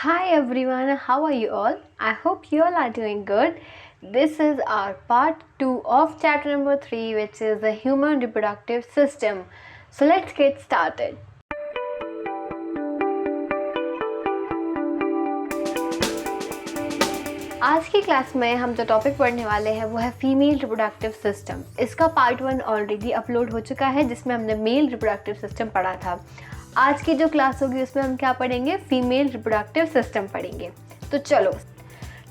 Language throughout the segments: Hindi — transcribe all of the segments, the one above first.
Hi everyone, how are you all? I hope you all are doing good. This is our part 2 of chapter number 3, which is the human reproductive system. So let's get started. आज की क्लास में हम जो टॉपिक पढ़ने वाले हैं वो है फीमेल रिप्रोडक्टिव सिस्टम। इसका पार्ट 1 ऑलरेडी अपलोड हो चुका है जिसमें हमने मेल रिप्रोडक्टिव सिस्टम पढ़ा था। आज की जो क्लास होगी उसमें हम क्या पढ़ेंगे, फीमेल रिप्रोडक्टिव सिस्टम पढ़ेंगे। तो चलो,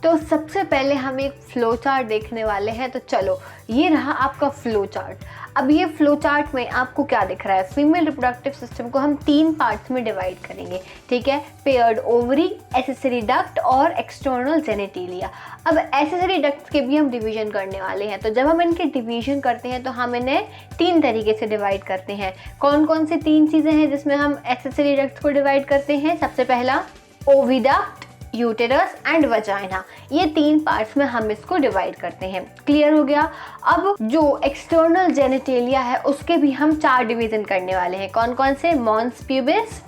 तो सबसे पहले हम एक फ्लो चार्ट देखने वाले हैं। तो चलो, ये रहा आपका फ्लो चार्ट। अब ये फ्लो चार्ट में आपको क्या दिख रहा है, फीमेल रिप्रोडक्टिव सिस्टम को हम 3 पार्ट्स में डिवाइड करेंगे, ठीक है। पेयर्ड ओवरी, एक्सेसरी डक्ट और एक्सटर्नल जेनिटेलिया। अब एक्सेसरी डक्ट के भी हम डिवीजन करने वाले हैं। तो जब हम इनके डिवीजन करते हैं तो हम इन्हें 3 तरीके से डिवाइड करते हैं। कौन कौन से 3 चीज़ें हैं जिसमें हम एक्सेसरी डक्ट को डिवाइड करते हैं? सबसे पहला ओविडक्ट, यूटेरस एंड वजाइना। ये 3 पार्ट्स में हम इसको डिवाइड करते हैं। क्लियर हो गया। अब जो एक्सटर्नल जेनिटेलिया है उसके भी हम 4 डिवीजन करने वाले हैं। कौन कौन से? Mons pubis,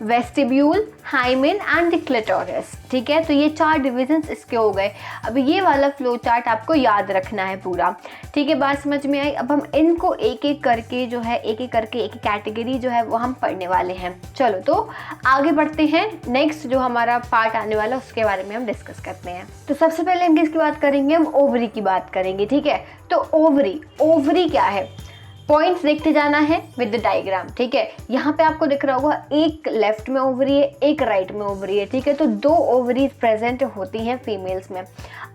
vestibule, hymen and clitoris, ठीक है। तो ये 4 डिविजन्स इसके हो गए। अब ये वाला फ्लो चार्ट आपको याद रखना है पूरा, ठीक है। बात समझ में आई? अब हम इनको एक एक करके जो है एक कैटेगरी जो है वो हम पढ़ने वाले हैं। चलो, तो आगे बढ़ते हैं। नेक्स्ट जो हमारा पार्ट आने वाला है उसके बारे में हम डिस्कस करते हैं। तो सबसे पहले हम किसकी बात करेंगे? हम ओवरी की बात करेंगे, ठीक है। तो ओवरी क्या है? पॉइंट्स देखते जाना है विद द डायग्राम, ठीक है। यहाँ पे आपको दिख रहा होगा एक लेफ्ट में ओवरी है, एक राइट में ओवरी है, ठीक है। तो 2 ओवरीज प्रेजेंट होती हैं फीमेल्स में।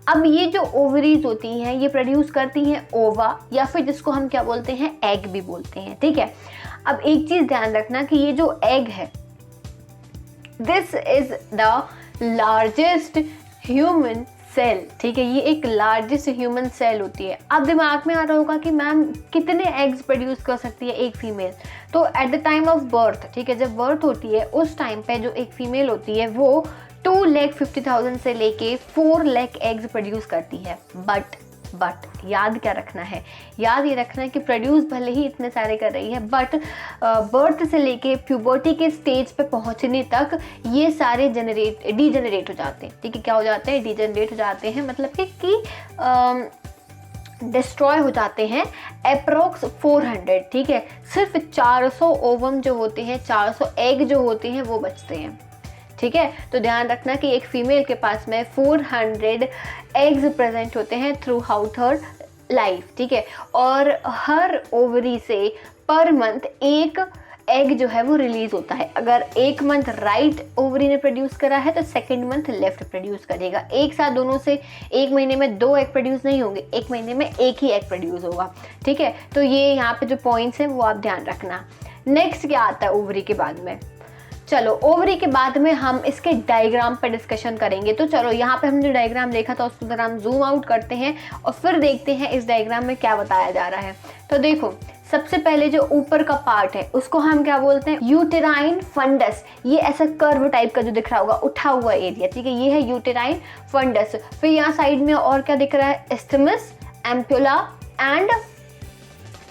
अब ये जो ओवरीज होती हैं ये प्रोड्यूस करती हैं ओवा, या फिर जिसको हम क्या बोलते हैं, एग भी बोलते हैं, ठीक है। अब एक चीज़ ध्यान रखना कि ये जो एग है, this is the largest human cell, ठीक है। ये एक लार्जेस्ट ह्यूमन सेल होती है। अब दिमाग में आ रहा होगा कि मैम कितने एग्स प्रोड्यूस कर सकती है एक फीमेल? तो at the time of birth, ठीक है, जब बर्थ होती है उस टाइम पे जो एक फीमेल होती है वो 2,50,000 से लेके 4 लाख एग्स प्रोड्यूस करती है। बट याद क्या रखना है? याद ये रखना है कि प्रोड्यूस भले ही इतने सारे कर रही है, बट बर्थ से लेके प्यूबर्टी के स्टेज पे पहुंचने तक ये सारे डीजेनरेट हो जाते हैं, ठीक है। क्या हो जाते हैं? डीजेनरेट हो जाते हैं, मतलब कि डिस्ट्रॉय हो जाते हैं। अप्रोक्स 400, ठीक है। सिर्फ 400 ओवम जो होते हैं, 400 एग जो होते हैं वो बचते हैं, ठीक है। तो ध्यान रखना कि एक फीमेल के पास में 400 एग्स प्रेजेंट होते हैं थ्रू आउट हर लाइफ, ठीक है। और हर ओवरी से पर मंथ एक एग जो है वो रिलीज होता है। अगर एक मंथ राइट ओवरी ने प्रोड्यूस करा है तो सेकेंड मंथ लेफ्ट प्रोड्यूस करेगा। एक साथ दोनों से एक महीने में 2 एग प्रोड्यूस नहीं होंगे, एक महीने में एक ही एग प्रोड्यूस होगा, ठीक है। तो ये यहाँ पे जो पॉइंट्स हैं वो आप ध्यान रखना। नेक्स्ट क्या आता है ओवरी के बाद में? चलो, ओवरी के बाद में हम इसके डायग्राम पर डिस्कशन करेंगे। तो चलो, यहाँ पे हमने जो डायग्राम देखा था उसको जरा हम जूम आउट करते हैं और फिर देखते हैं इस डायग्राम में क्या बताया जा रहा है। तो देखो, सबसे पहले जो ऊपर का पार्ट है उसको हम क्या बोलते हैं? Uterine fundus. ये ऐसा कर्व टाइप का जो दिख रहा होगा, उठा हुआ एरिया, ठीक है, ये है यूटेराइन फंडस। फिर यहाँ साइड में और क्या दिख रहा है? इस्थमस, एम्पुला एंड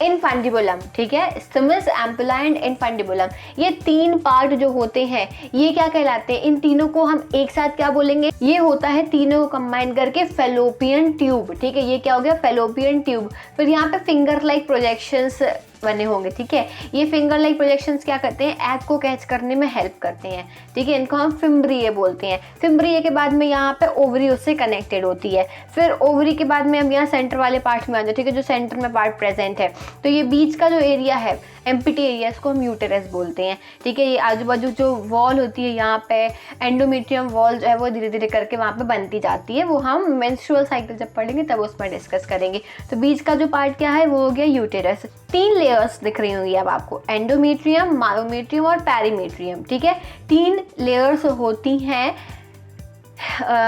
इनफंडिबुलम, ठीक है। इस्थमस, एम्पुला एंड इनफंडिबुलम, ये 3 पार्ट जो होते हैं ये क्या कहलाते हैं? इन तीनों को हम एक साथ क्या बोलेंगे? ये होता है तीनों को कंबाइन करके फेलोपियन ट्यूब, ठीक है। ये क्या हो गया? Fallopian tube. फिर यहाँ पे फिंगर लाइक प्रोजेक्शंस बने होंगे, ठीक है। ये फिंगर लाइक प्रोजेक्शंस क्या करते हैं? एग को कैच करने में हेल्प करते हैं, ठीक है। इनको हम फिम्ब्रिये बोलते हैं। फिम्ब्रिये के बाद में यहाँ पे ओवरी उससे कनेक्टेड होती है। फिर ओवरी के बाद में हम यहाँ सेंटर वाले पार्ट में आ जाए, ठीक है, जो सेंटर में पार्ट प्रेजेंट है। तो ये बीच का जो एरिया है, एम्प्टी एरिया, इसको हम यूटेरस बोलते हैं, ठीक है। ये आजू बाजू जो वॉल होती है यहाँ पे, एंडोमेट्रियम वॉल जो है वो धीरे धीरे करके वहाँ पे बनती जाती है। वो हम मेंस्ट्रुअल साइकिल जब पढ़ेंगे तब उसमें डिस्कस करेंगे। तो बीच का जो पार्ट क्या है वो हो गया यूटेरस। 3 लेयर्स दिख रही होंगी अब आपको, एंडोमेट्रियम, मायोमेट्रियम और पेरीमेट्रियम, ठीक है। 3 लेयर्स होती हैं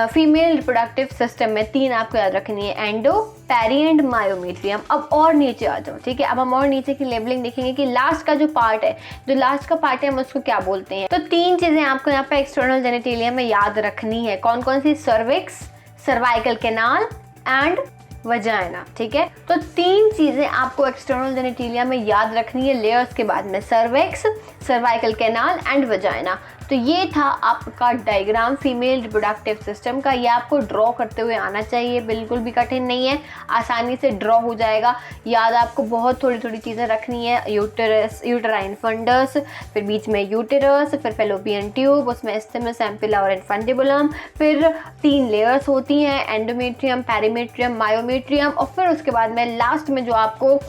फीमेल रिप्रोडक्टिव सिस्टम में। 3 आपको याद रखनी है, एंडो, पेरी एंड मायोमेट्रियम। अब और नीचे आ जाओ, ठीक है। अब हम और नीचे की लेबलिंग देखेंगे कि लास्ट का जो पार्ट है, हम उसको क्या बोलते हैं। तो 3 चीजें आपको यहाँ पे एक्सटर्नल जेनिटेलिया में याद रखनी है। कौन कौन सी? Cervix, cervical canal and vagina, ठीक है। तो 3 चीजें आपको एक्सटर्नल जेनिटेलिया में याद रखनी है लेयर्स के बाद में, cervix, cervical canal and vagina. तो ये था आपका डायग्राम फीमेल रिप्रोडक्टिव सिस्टम का। ये आपको ड्रॉ करते हुए आना चाहिए, बिल्कुल भी कठिन नहीं है, आसानी से ड्रॉ हो जाएगा। याद आपको बहुत थोड़ी थोड़ी चीज़ें रखनी है, यूटेरस, यूटेराइन फंडस, फिर बीच में यूटेरस, फिर फेलोपियन ट्यूब, उसमें स्टेमस, एम्पिला और इन्फेंटिबुलम, फिर 3 लेयर्स होती हैं, एंडोमेट्रियम, पेरीमेट्रियम, मायोमेट्रियम, और फिर उसके बाद में लास्ट में जो आपको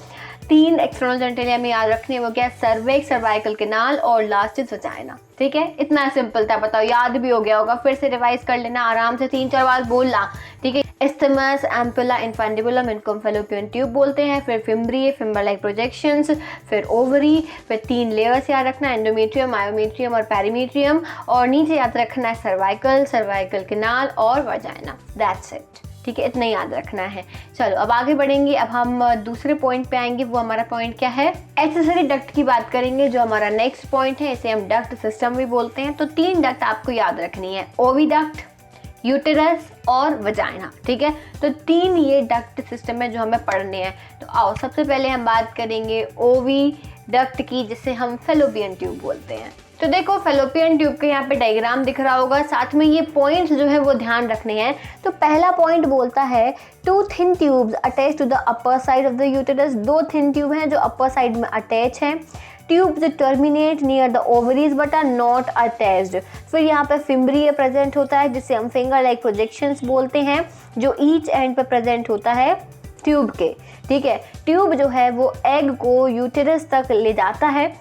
3 एक्सटर्नल जेनिटलिया में याद रखने हैं वो क्या है, सर्विक्स, सर्वाइकल कैनाल और लास्ट इज वजाइना। ठीक है, इतना सिंपल था, बताओ याद भी हो गया होगा। फिर से रिवाइज कर लेना आराम से, 3-4 बार बोलना। ठीक है, एस्थमस, एम्पुला, इन्फेंटिबुलम, इनको फेलोपियन ट्यूब बोलते हैं, फिर फिम्ब्री, फिम्बर लाइक प्रोजेक्शंस, फिर ओवरी, फिर 3 लेयर्स याद रखना, एंडोमेट्रियम, मायोमेट्रियम और पेरीमेट्रियम, और नीचे याद रखना है सर्वाइकल, सर्वाइकल कैनाल और वजाइना। That's it. ठीक है, इतना याद रखना है। चलो अब आगे बढ़ेंगे। अब हम दूसरे पॉइंट पे आएंगे। वो हमारा पॉइंट क्या है, एक्सेसरी डक्ट की बात करेंगे, जो हमारा नेक्स्ट पॉइंट है। इसे हम डक्ट सिस्टम भी बोलते हैं। तो 3 डक्ट आपको याद रखनी है, ओविडक्ट, यूटेरस और वजाइना। ठीक है, तो 3 ये डक्ट सिस्टम है जो हमें पढ़ने हैं। तो आओ सबसे पहले हम बात करेंगे ओविडक्ट की, जिसे हम फेलोपियन ट्यूब बोलते हैं। तो देखो फेलोपियन ट्यूब के यहाँ पे डायग्राम दिख रहा होगा, साथ में ये पॉइंट्स जो है वो ध्यान रखने हैं। तो पहला पॉइंट बोलता है 2 thin tubes attach to the upper side of the uterus. 2 thin tube हैं जो अपर साइड में अटैच हैं। Tubes terminate near the ovaries but are not attached. फिर यहाँ पे फिम्ब्री प्रेजेंट होता है, जिसे हम फिंगर लाइक प्रोजेक्शंस बोलते हैं, जो ईच एंड पे प्रेजेंट होता है ट्यूब के। ठीक है, ट्यूब जो है वो एग को यूटेरस तक ले जाता है।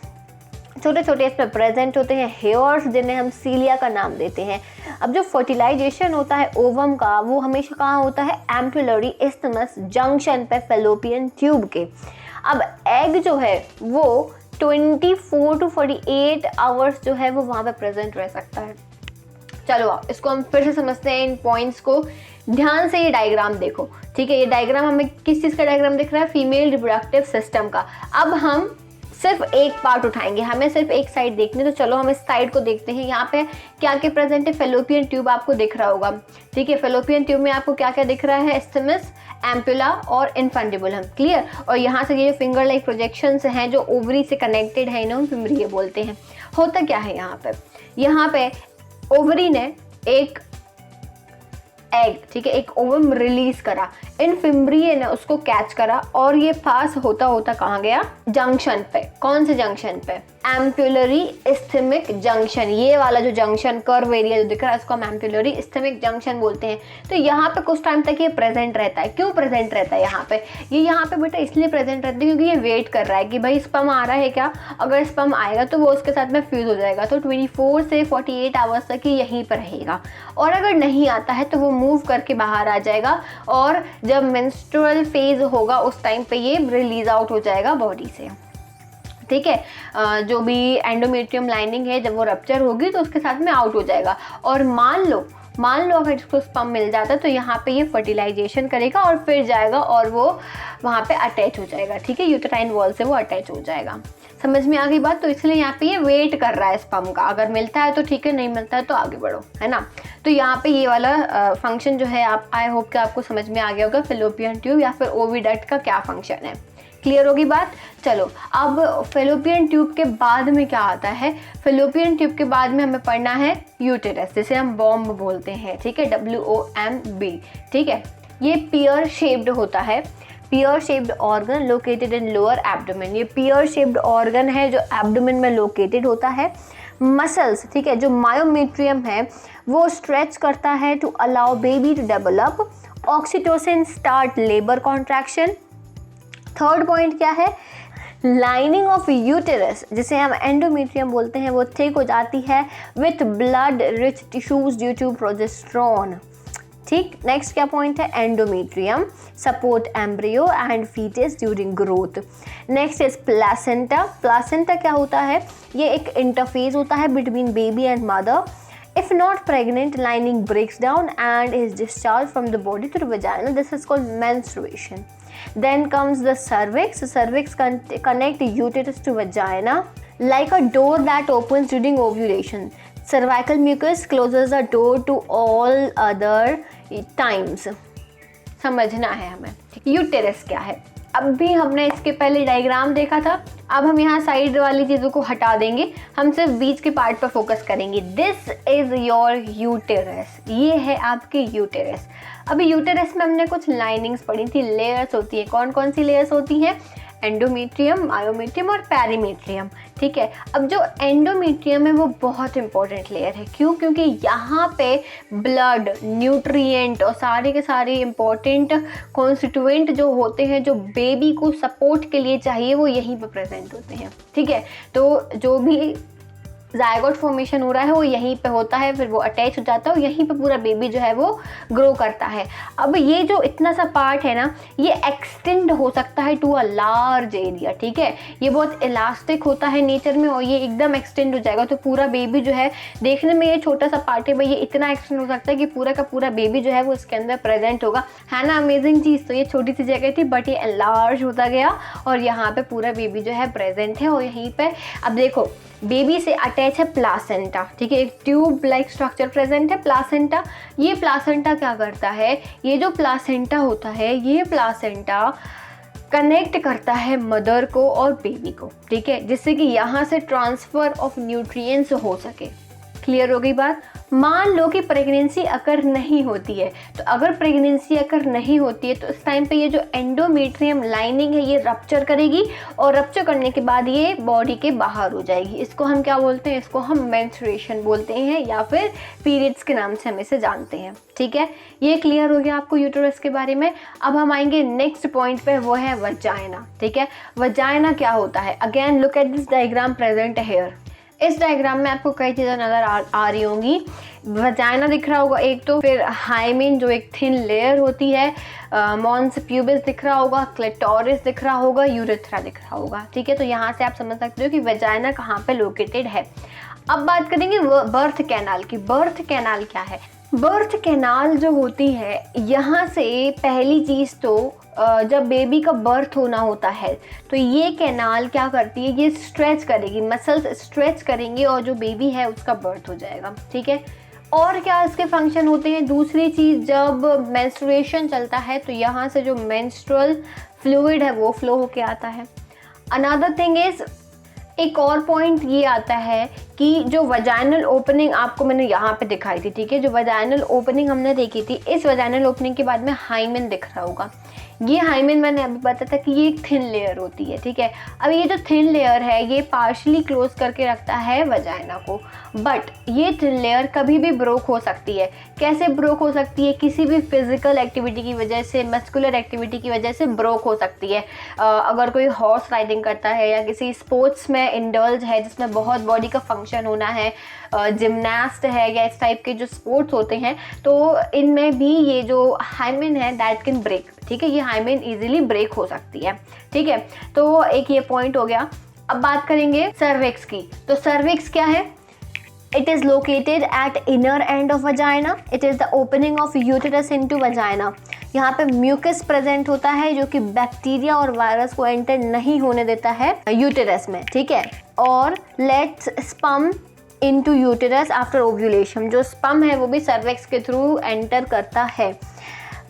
छोटे छोटे इसमें प्रेजेंट होते हैं हेयर्स, जिन्हें हम सीलिया का नाम देते हैं। अब जो फर्टिलाइजेशन होता है ओवम का, वो हमेशा कहाँ होता है, एम्पुलरी इस्थमस जंक्शन पे फेलोपियन ट्यूब के। अब एग जो है वो 24 to 48 आवर्स जो है वो वहाँ पे प्रेजेंट रह सकता है। चलो इसको हम फिर से समझते हैं, इन पॉइंट्स को ध्यान से। ये डायग्राम देखो, ठीक है, ये डायग्राम हमें किस चीज़ का डायग्राम दिख रहा है, फीमेल रिप्रोडक्टिव सिस्टम का। अब हम सिर्फ एक पार्ट उठाएंगे, हमें सिर्फ एक साइड देखनी। तो चलो हम इस साइड को देखते हैं। यहाँ पे क्या क्या प्रेजेंट है, फेलोपियन ट्यूब आपको दिख रहा होगा। ठीक है, फेलोपियन ट्यूब में आपको क्या क्या दिख रहा है, स्टेमस, एम्पुला और इन्फेंटिबुलम। क्लियर। और यहाँ से ये जो फिंगर लाइक प्रोजेक्शंस हैं जो ओवरी से कनेक्टेड है, इन्हें हम फिम्ब्री बोलते हैं। होता क्या है यहाँ पे ओवरी ने एक एग, ठीक है, एक ओवम रिलीज करा, इन फिम्ब्रिये ने उसको कैच करा और ये पास होता होता कहाँ गया, जंक्शन पे। कौन से जंक्शन पे, एम्पुलरी इस्थमिक जंक्शन। ये वाला जो जंक्शन कर्व एरिया जो दिख रहा है उसको हम एम्पुलरी इस्थमिक जंक्शन बोलते हैं। तो यहाँ पे कुछ टाइम तक ये प्रेजेंट रहता है। क्यों प्रेजेंट रहता है यहाँ पे, ये यहाँ पे बेटा इसलिए प्रेजेंट रहता है क्योंकि ये वेट कर रहा है कि भाई स्पर्म आ रहा है क्या, अगर स्पर्म आएगा तो वो उसके साथ में फ्यूज हो जाएगा। तो 24 से 48 आवर्स तक ये यहीं पर रहेगा, और अगर नहीं आता है तो वो मूव करके बाहर आ जाएगा, और जब मेंस्ट्रुअल फेज होगा उस टाइम पे ये रिलीज आउट हो जाएगा बॉडी से। ठीक है, जो भी एंडोमेट्रियम लाइनिंग है जब वो रप्चर होगी तो उसके साथ में आउट हो जाएगा। और मान लो अगर इसको स्पर्म मिल जाता है तो यहाँ पे ये फर्टिलाइजेशन करेगा और फिर जाएगा और वो वहाँ पे अटैच हो जाएगा। ठीक है, यूटेराइन वॉल से वो अटैच हो जाएगा। समझ में आ गई बात। तो इसलिए यहाँ पे ये वेट कर रहा है स्पर्म का, अगर मिलता है तो ठीक है, नहीं मिलता है तो आगे बढ़ो, है ना। तो यहाँ पे ये वाला फंक्शन जो है, आप आई होप कि आपको समझ में आ गया होगा फेलोपियन ट्यूब या फिर ओविडक्ट का क्या फंक्शन है। क्लियर होगी बात। चलो अब फेलोपियन ट्यूब के बाद में क्या आता है, फेलोपियन ट्यूब के बाद में हमें पढ़ना है यूटेरस, जिसे हम बॉम्ब बोलते हैं। ठीक है, WOMB। ठीक है, ये पियर शेप्ड होता है, pear shaped organ located in lower abdomen. ये पियर शेप्ड ऑर्गन है जो एब्डोमेन में लोकेटेड होता है। मसल्स, ठीक है, जो मायोमेट्रियम है वो स्ट्रेच करता है to allow baby to develop. Oxytocin start labour contraction. Third point क्या है, लाइनिंग ऑफ यूटेरस, जिसे हम एंडोमेट्रियम बोलते हैं, वो थिक हो जाती है with blood rich tissues due to progesterone. ठीक, नेक्स्ट क्या पॉइंट है, endometrium support embryo and foetus during growth. Next is placenta. Placenta क्या होता है, ये एक इंटरफेस होता है between baby and mother. If not pregnant, lining breaks down and is discharged from the body to the vagina. This is called menstruation. Then comes the cervix. The cervix connect uterus to vagina like a door that opens during ovulation. Cervical mucus closes the door to all other times. समझना है हमें। यूटेरस क्या है, अब भी हमने इसके पहले डायग्राम देखा था, अब हम यहाँ साइड वाली चीज़ों को हटा देंगे, हम सिर्फ बीच के पार्ट पर फोकस करेंगे। दिस इज़ योर यूटेरस, ये है आपके यूटेरस। अभी यूटेरस में हमने कुछ लाइनिंग्स पढ़ी थी, लेयर्स होती है। कौन कौन सी लेयर्स होती हैं? एंडोमेट्रियम, मायोमेट्रियम और पेरीमेट्रियम, ठीक है। अब जो एंडोमेट्रियम है वो बहुत इंपॉर्टेंट लेयर है। क्यों? क्योंकि यहाँ पे ब्लड, न्यूट्रिएंट और सारे के सारे इंपॉर्टेंट कॉन्स्टिट्यूएंट जो होते हैं, जो बेबी को सपोर्ट के लिए चाहिए, वो यहीं पर प्रेजेंट होते हैं, ठीक है। तो जो भी जायगोट फॉर्मेशन हो रहा है वो यहीं पे होता है, फिर वो अटैच हो जाता है और यहीं पे पूरा बेबी जो है वो ग्रो करता है। अब ये जो इतना सा पार्ट है ना, ये एक्सटेंड हो सकता है टू अ लार्ज एरिया, ठीक है। ये बहुत इलास्टिक होता है नेचर में और ये एकदम एक्सटेंड हो जाएगा, तो पूरा बेबी जो है, देखने में ये छोटा सा पार्ट है, भाई ये इतना एक्सटेंड हो सकता है कि पूरा का पूरा बेबी जो है वो इसके अंदर प्रेजेंट होगा, है ना। अमेजिंग चीज़। तो ये छोटी सी जगह थी बट ये एनलार्ज होता गया और यहाँ पे पूरा बेबी जो है प्रेजेंट है। और यहीं पे अब देखो, बेबी से अटैच है प्लासेंटा, ठीक है। एक ट्यूब लाइक स्ट्रक्चर प्रेजेंट है, प्लासेंटा। ये प्लासेंटा क्या करता है? ये जो प्लासेंटा होता है, ये प्लासेंटा कनेक्ट करता है मदर को और बेबी को, ठीक है, जिससे कि यहाँ से ट्रांसफ़र ऑफ न्यूट्रिएंट्स हो सके। क्लियर हो गई बात? मान लो कि प्रेगनेंसी अकर नहीं होती है, तो अगर प्रेगनेंसी अकर नहीं होती है तो इस टाइम पे ये जो एंडोमेट्रियम लाइनिंग है ये रप्चर करेगी और रप्चर करने के बाद ये बॉडी के बाहर हो जाएगी। इसको हम क्या बोलते हैं? इसको हम मेंस्ट्रुएशन बोलते हैं या फिर पीरियड्स के नाम से हम इसे जानते हैं, ठीक है। ये क्लियर हो गया आपको यूटेरस के बारे में। अब हम आएंगे नेक्स्ट पॉइंट पे, वो है वजाइना, ठीक है। वजाइना क्या होता है? Again look at this diagram present here. इस डायग्राम में आपको कई चीज़ें नज़र आ रही होंगी। वजाइना दिख रहा होगा एक तो, फिर हाइमेन जो एक थिन लेयर होती है, मॉन्स प्यूबिस दिख रहा होगा, क्लिटोरिस दिख रहा होगा, यूरेथ्रा दिख रहा होगा, ठीक है। तो यहाँ से आप समझ सकते हो कि वजाइना कहाँ पे लोकेटेड है। अब बात करेंगे बर्थ कैनाल की। बर्थ कैनाल क्या है? बर्थ कैनाल जो होती है, यहाँ से पहली चीज़ तो जब बेबी का बर्थ होना होता है तो ये कैनाल क्या करती है? ये स्ट्रेच करेगी, मसल्स स्ट्रेच करेंगे और जो बेबी है उसका बर्थ हो जाएगा, ठीक है। और क्या इसके फंक्शन होते हैं? दूसरी चीज़, जब मेंस्ट्रुएशन चलता है तो यहाँ से जो मेंस्ट्रुअल फ्लूइड है वो फ्लो होके आता है। अनदर थिंग इज़, एक और पॉइंट ये आता है कि जो वजाइनल ओपनिंग आपको मैंने यहाँ पे दिखाई थी, ठीक है, जो वजाइनल ओपनिंग हमने देखी थी, इस वजाइनल ओपनिंग के बाद में हाइमेन दिख रहा होगा। ये हाइमेन मैंने अभी बताया था कि ये एक थिन लेयर होती है, ठीक है। अब ये जो थिन लेयर है ये पार्शली क्लोज करके रखता है वजाइना को, बट ये थिन लेयर कभी भी ब्रोक हो सकती है। कैसे ब्रोक हो सकती है? किसी भी फिजिकल एक्टिविटी की वजह से, मस्कुलर एक्टिविटी की वजह से ब्रोक हो सकती है। अगर कोई हॉर्स राइडिंग करता है या किसी स्पोर्ट्स में इंडल्ज है जिसमें बहुत बॉडी का फंक्शन होना है, जिमनास्ट है या इस टाइप के जो स्पोर्ट्स होते हैं, तो इनमें भी ये जो हाइमेन है दैट कैन ब्रेक, ठीक है। ये हाइमेन इजीली ब्रेक हो सकती है, ठीक है। तो एक ये पॉइंट हो गया। अब बात करेंगे सर्विक्स की। तो सर्विक्स क्या है? It is located at inner end of vagina. It is the opening of uterus into vagina. यहाँ पे म्यूकस प्रेजेंट होता है जो कि बैक्टीरिया और वायरस को एंटर नहीं होने देता है यूटेरस में, ठीक है। और lets sperm into uterus after ovulation. जो स्पर्म है वो भी सर्विक्स के थ्रू एंटर करता है।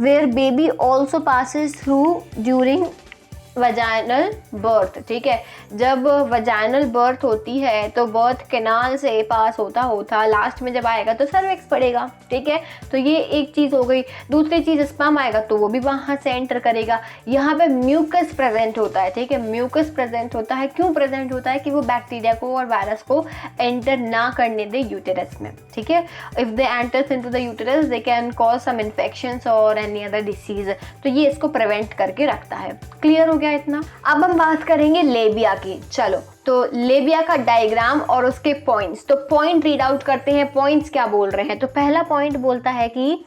Where baby also passes through during vaginal birth, ठीक है। जब वजाइनल बर्थ होती है तो बर्थ कैनाल से पास होता होता लास्ट में जब आएगा तो सर्विक्स पड़ेगा, ठीक है। तो ये एक चीज़ हो गई। दूसरी चीज़, स्पर्म आएगा तो वो भी वहाँ से एंटर करेगा। यहाँ पे म्यूकस प्रेजेंट होता है, ठीक है। म्यूकस प्रेजेंट होता है, क्यों प्रेजेंट होता है? कि वो बैक्टीरिया को और वायरस को एंटर ना करने दे यूटेरस में, ठीक है। If they enters into the uterus they can cause some infections और एनी अदर डिसीज। तो ये इसको प्रिवेंट करके रखता है। क्लियर हो गया इतना? अब हम बात करेंगे लेबिया की। चलो, तो लेबिया का डायग्राम और उसके पॉइंट्स। तो पॉइंट रीड आउट करते हैं, पॉइंट्स क्या बोल रहे हैं। तो पहला पॉइंट बोलता है कि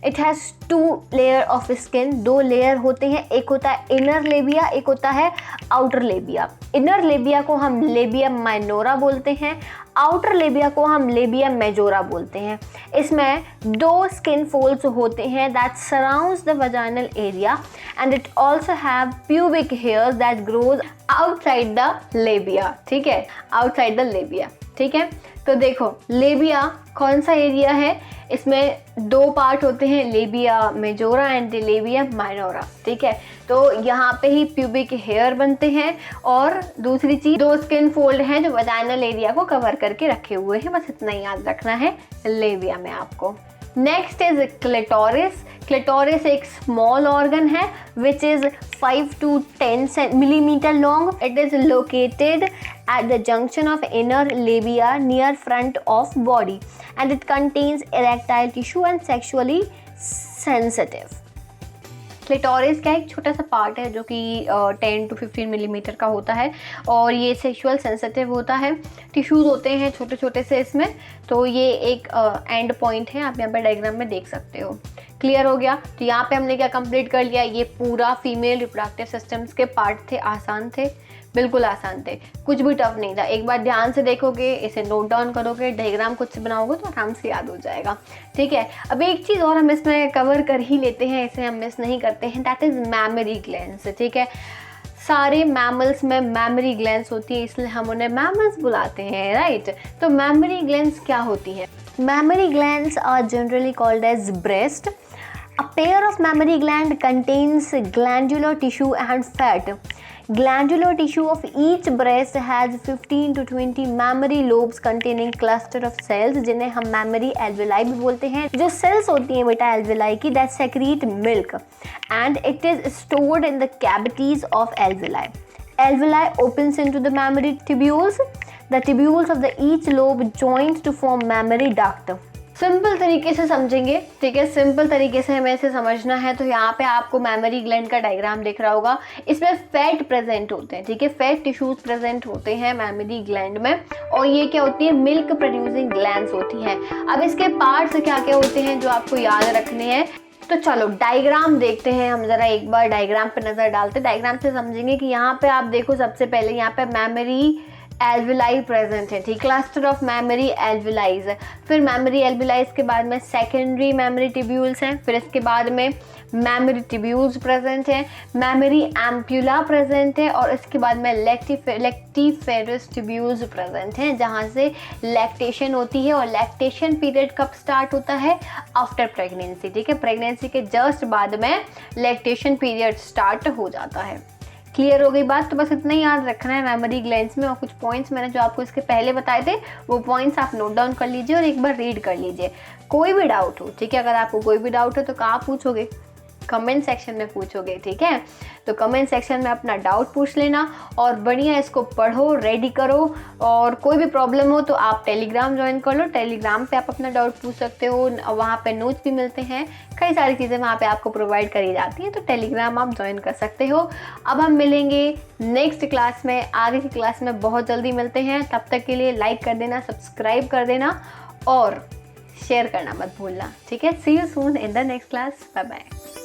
it has 2 layer of skin. 2 layer होते हैं, एक होता है इनर लेबिया, एक होता है आउटर लेबिया। इनर लेबिया को हम लेबिया माइनोरा बोलते हैं, आउटर लेबिया को हम लेबिया मेजोरा बोलते हैं। इसमें 2 स्किन फोल्ड्स होते हैं that surrounds the vaginal area and it also have pubic hairs that grows outside the labia, ठीक है, आउटसाइड द लेबिया, ठीक है। तो देखो, लेबिया कौन सा एरिया है? इसमें 2 पार्ट होते हैं, labia majora and labia minora, ठीक है। तो यहाँ पे ही प्यूबिक हेयर बनते हैं, और दूसरी चीज़ 2 स्किन फोल्ड हैं जो वजाइनल एरिया को कवर करके रखे हुए हैं, बस इतना ही याद रखना है लेबिया में आपको। Next is clitoris. क्लिटोरिस एक स्मॉल ऑर्गन है which is 5 to 10 millimeter long. It is located at the junction of inner labia near front of body, and it contains erectile tissue and sexually sensitive. Clitoris का एक छोटा सा पार्ट है जो कि 10 to 15 मिलीमीटर का होता है, और ये सेक्सुअल सेंसिटिव होता है। टिश्यूज़ होते हैं छोटे छोटे से इसमें, तो ये एक एंड पॉइंट है, आप यहाँ पे डायग्राम में देख सकते हो। क्लियर हो गया? तो यहाँ पे हमने क्या कंप्लीट कर लिया, ये पूरा फीमेल रिप्रोडक्टिव सिस्टम्स के पार्ट थे। आसान थे, बिल्कुल आसान थे, कुछ भी टफ नहीं था। एक बार ध्यान से देखोगे, इसे नोट डाउन करोगे, डायग्राम खुद से बनाओगे तो आराम से याद हो जाएगा, ठीक है। अब एक चीज़ और हम इसमें कवर कर ही लेते हैं, इसे हम मिस नहीं करते हैं, दैट इज़ मैमरी ग्लैंड्स, ठीक है। सारे मैमल्स में मैमरी ग्लैंड्स होती है, इसलिए हम उन्हें मैमल्स बुलाते हैं, राइट। तो मैमरी ग्लैंड्स क्या होती हैं? Mammary glands are generally called as breast. A pair of mammary gland contains glandular tissue and fat. Glandular tissue of each breast has 15 to 20 mammary lobes containing cluster of cells, जिन्हें हम mammary alveoli भी बोलते हैं। जो cells होती हैं बेटा alveoli की, that secrete milk and it is stored in the cavities of alveoli. Alveoli opens into the mammary tubules. The tubules of the each lobe joins to form mammary duct. Simple तरीके से समझेंगे, ठीक है, सिंपल तरीके से हमें इसे समझना है। तो यहाँ पे आपको मैमरी ग्लैंड का डायग्राम दिख रहा होगा, इसमें फैट प्रेजेंट होते हैं, ठीक है, फैट टिश्यूज प्रेजेंट होते हैं मैमरी ग्लैंड में, और ये क्या होती है, मिल्क प्रोड्यूसिंग ग्लैंड्स होती हैं। अब इसके पार्ट्स क्या क्या होते हैं जो आपको याद रखने हैं, तो चलो डायग्राम देखते हैं हम जरा, एक बार डायग्राम पे नज़र डालते हैं। डायग्राम से समझेंगे कि यहाँ पे आप देखो, सबसे पहले यहाँ पे मैमरी एल्वेलाई प्रेजेंट है, ठीक, क्लस्टर ऑफ मैमरी एल्वेलाइज। फिर मैमरी एल्वेलाइज के बाद में सेकेंडरी मैमरी ट्यूब्यूल्स हैं, फिर इसके बाद में मैमरी ट्यूब्यूल्स प्रेजेंट हैं, मैमरी एम्प्यूला प्रेजेंट है, और इसके बाद में लेक्टिफेरस ट्यूब्यूल्स प्रेजेंट हैं, जहाँ से लैक्टेशन होती है। और लैक्टेशन पीरियड कब स्टार्ट होता है? आफ्टर प्रेगनेंसी, ठीक है, प्रेगनेंसी के जस्ट बाद में लैक्टेशन पीरियड स्टार्ट हो जाता है। क्लियर हो गई बात? तो बस इतना ही याद रखना है मैमरी ग्लैंड्स में, और कुछ पॉइंट्स मैंने जो आपको इसके पहले बताए थे वो पॉइंट्स आप नोट डाउन कर लीजिए और एक बार रीड कर लीजिए। कोई भी डाउट हो, ठीक है, अगर आपको कोई भी डाउट हो तो कहाँ पूछोगे? कमेंट सेक्शन में पूछोगे, ठीक है। तो कमेंट सेक्शन में अपना डाउट पूछ लेना, और बढ़िया इसको पढ़ो, रेडी करो, और कोई भी प्रॉब्लम हो तो आप टेलीग्राम ज्वाइन कर लो। टेलीग्राम पे आप अपना डाउट पूछ सकते हो, वहाँ पे नोट्स भी मिलते हैं, कई सारी चीज़ें वहाँ पे आपको प्रोवाइड करी जाती हैं, तो टेलीग्राम आप ज्वाइन कर सकते हो। अब हम मिलेंगे नेक्स्ट क्लास में, आगे की क्लास में बहुत जल्दी मिलते हैं। तब तक के लिए लाइक कर देना, सब्सक्राइब कर देना, और शेयर करना मत भूलना, ठीक है। See you soon in the next class, bye bye.